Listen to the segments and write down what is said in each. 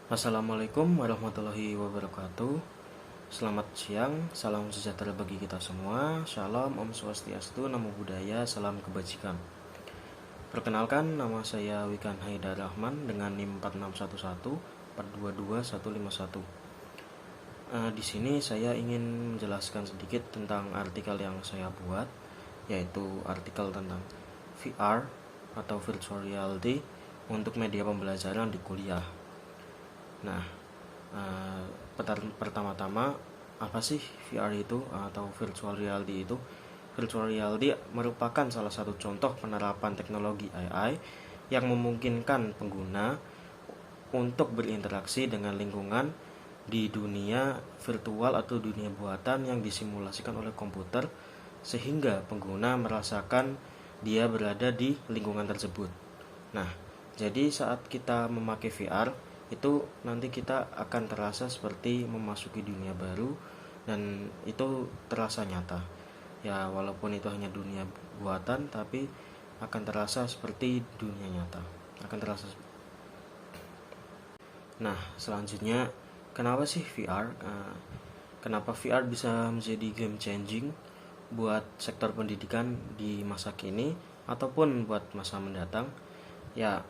Assalamualaikum warahmatullahi wabarakatuh. Selamat siang, salam sejahtera bagi kita semua. Shalom, Om Swastiastu, Namo Buddhaya, salam kebajikan. Perkenalkan, nama saya Wikan Haidar Rahman dengan NIM 4611 422 151. Di sini saya ingin menjelaskan sedikit tentang artikel yang saya buat, yaitu artikel tentang VR atau Virtual Reality untuk media pembelajaran di kuliah. Nah, pertama-tama apa sih VR itu atau virtual reality itu? Virtual reality merupakan salah satu contoh penerapan teknologi AI yang memungkinkan pengguna untuk berinteraksi dengan lingkungan di dunia virtual atau dunia buatan yang disimulasikan oleh komputer, sehingga pengguna merasakan dia berada di lingkungan tersebut. Nah, jadi saat kita memakai VR itu nanti kita akan terasa seperti memasuki dunia baru, dan itu terasa nyata ya, walaupun itu hanya dunia buatan tapi akan terasa seperti dunia nyata, akan terasa. Nah, selanjutnya, kenapa sih VR? Kenapa VR bisa menjadi game changing buat sektor pendidikan di masa kini ataupun buat masa mendatang? Ya,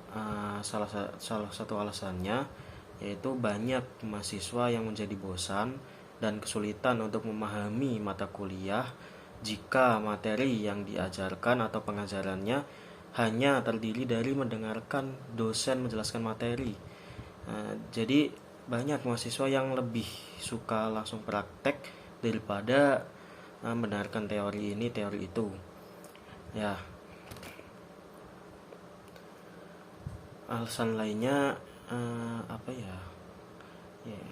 salah satu alasannya yaitu banyak mahasiswa yang menjadi bosan dan kesulitan untuk memahami mata kuliah jika materi yang diajarkan atau pengajarannya hanya terdiri dari mendengarkan dosen menjelaskan materi. Jadi banyak mahasiswa yang lebih suka langsung praktek daripada mendengarkan teori ini teori itu. Ya, alasan lainnya apa ya? Ya.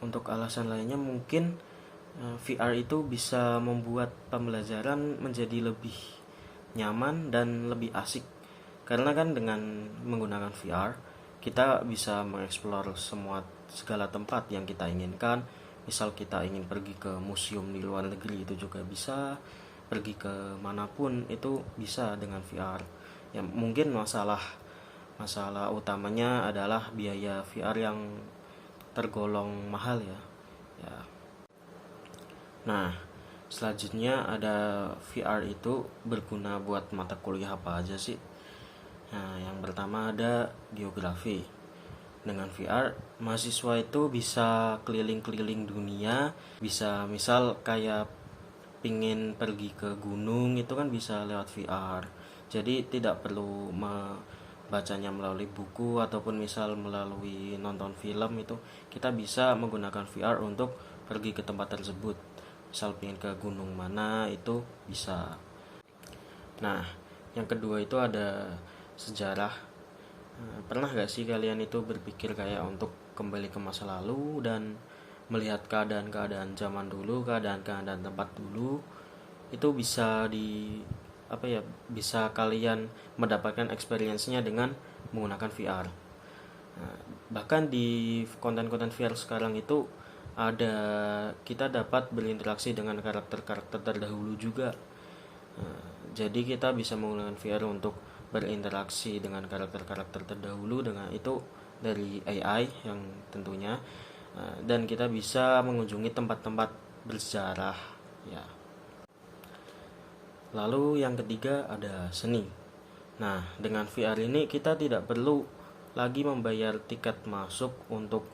Untuk alasan lainnya mungkin VR itu bisa membuat pembelajaran menjadi lebih nyaman dan lebih asik. Karena kan dengan menggunakan VR, kita bisa mengeksplor segala tempat yang kita inginkan. Misal kita ingin pergi ke museum di luar negeri, itu juga bisa. Pergi ke manapun itu bisa dengan VR. Ya, mungkin masalah utamanya adalah biaya VR yang tergolong mahal ya. Ya. Nah, selanjutnya ada VR itu berguna buat mata kuliah apa aja sih? Nah, yang pertama ada geografi. Dengan VR, mahasiswa itu bisa keliling-keliling dunia, bisa misal kayak pingin pergi ke gunung itu kan bisa lewat VR. Jadi tidak perlu bacanya melalui buku ataupun misal melalui nonton film, itu kita bisa menggunakan VR untuk pergi ke tempat tersebut. Misal pengen ke gunung mana itu bisa. Nah, yang kedua itu ada sejarah. Pernah gak sih kalian itu berpikir kayak untuk kembali ke masa lalu dan melihat keadaan-keadaan zaman dulu, keadaan-keadaan tempat dulu, itu bisa bisa kalian mendapatkan experience-nya dengan menggunakan VR. Nah, bahkan di konten-konten VR sekarang itu kita dapat berinteraksi dengan karakter-karakter terdahulu juga. Jadi kita bisa menggunakan VR untuk berinteraksi dengan karakter-karakter terdahulu, dengan itu dari AI yang tentunya, dan kita bisa mengunjungi tempat-tempat bersejarah ya. Lalu yang ketiga ada seni. Nah, dengan VR ini kita tidak perlu lagi membayar tiket masuk untuk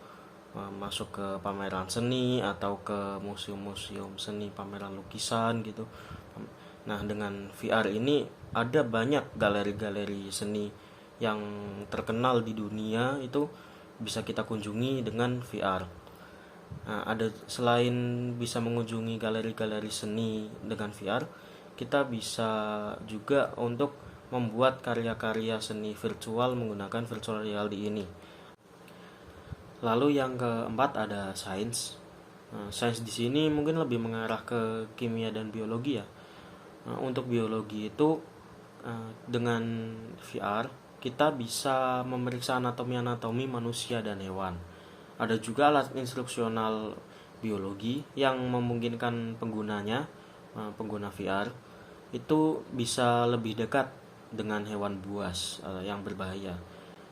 masuk ke pameran seni atau ke museum-museum seni, pameran lukisan gitu. Nah, dengan VR ini ada banyak galeri-galeri seni yang terkenal di dunia itu bisa kita kunjungi dengan VR. Nah, selain bisa mengunjungi galeri-galeri seni dengan VR, kita bisa juga untuk membuat karya-karya seni virtual menggunakan virtual reality ini. Lalu yang keempat ada sains. Sains di sini mungkin lebih mengarah ke kimia dan biologi ya. Untuk biologi itu dengan VR kita bisa memeriksa anatomi manusia dan hewan. Ada juga alat instruksional biologi yang memungkinkan pengguna VR itu bisa lebih dekat dengan hewan buas yang berbahaya.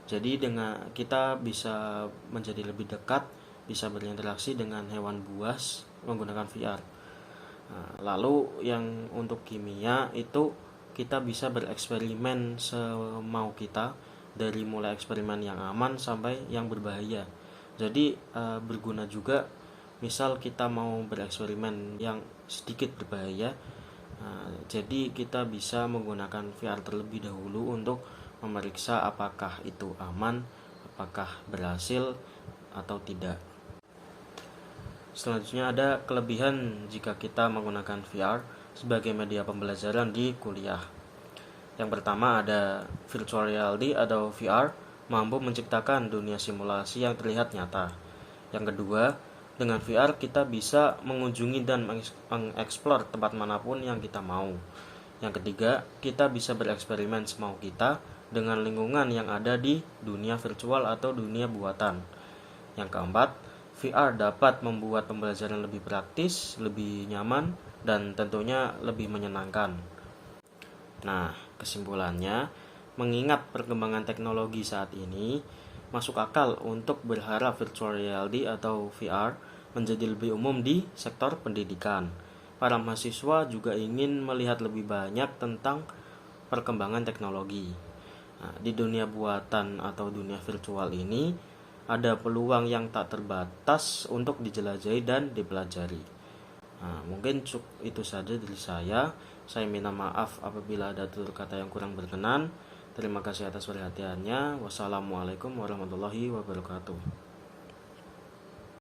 Jadi dengan kita bisa menjadi lebih dekat, bisa berinteraksi dengan hewan buas menggunakan VR. Nah, lalu yang untuk kimia itu kita bisa bereksperimen semau kita, dari mulai eksperimen yang aman sampai yang berbahaya. Jadi berguna juga misal kita mau bereksperimen yang sedikit berbahaya. Jadi kita bisa menggunakan VR terlebih dahulu untuk memeriksa apakah itu aman, apakah berhasil atau tidak. Selanjutnya ada kelebihan jika kita menggunakan VR sebagai media pembelajaran di kuliah. Yang pertama ada virtual reality atau VR mampu menciptakan dunia simulasi yang terlihat nyata. Yang kedua, dengan VR kita bisa mengunjungi dan mengeksplor tempat manapun yang kita mau. Yang ketiga, kita bisa bereksperimen semau kita dengan lingkungan yang ada di dunia virtual atau dunia buatan. Yang keempat, VR dapat membuat pembelajaran lebih praktis, lebih nyaman, dan tentunya lebih menyenangkan. Nah, kesimpulannya, mengingat perkembangan teknologi saat ini, masuk akal untuk berharap virtual reality atau VR menjadi lebih umum di sektor pendidikan. Para mahasiswa juga ingin melihat lebih banyak tentang perkembangan teknologi. Nah, di dunia buatan atau dunia virtual ini, ada peluang yang tak terbatas untuk dijelajahi dan dipelajari. Nah, mungkin itu saja dari saya. Saya minta maaf apabila ada tutur kata yang kurang berkenan. Terima kasih atas perhatiannya. Wassalamualaikum warahmatullahi wabarakatuh.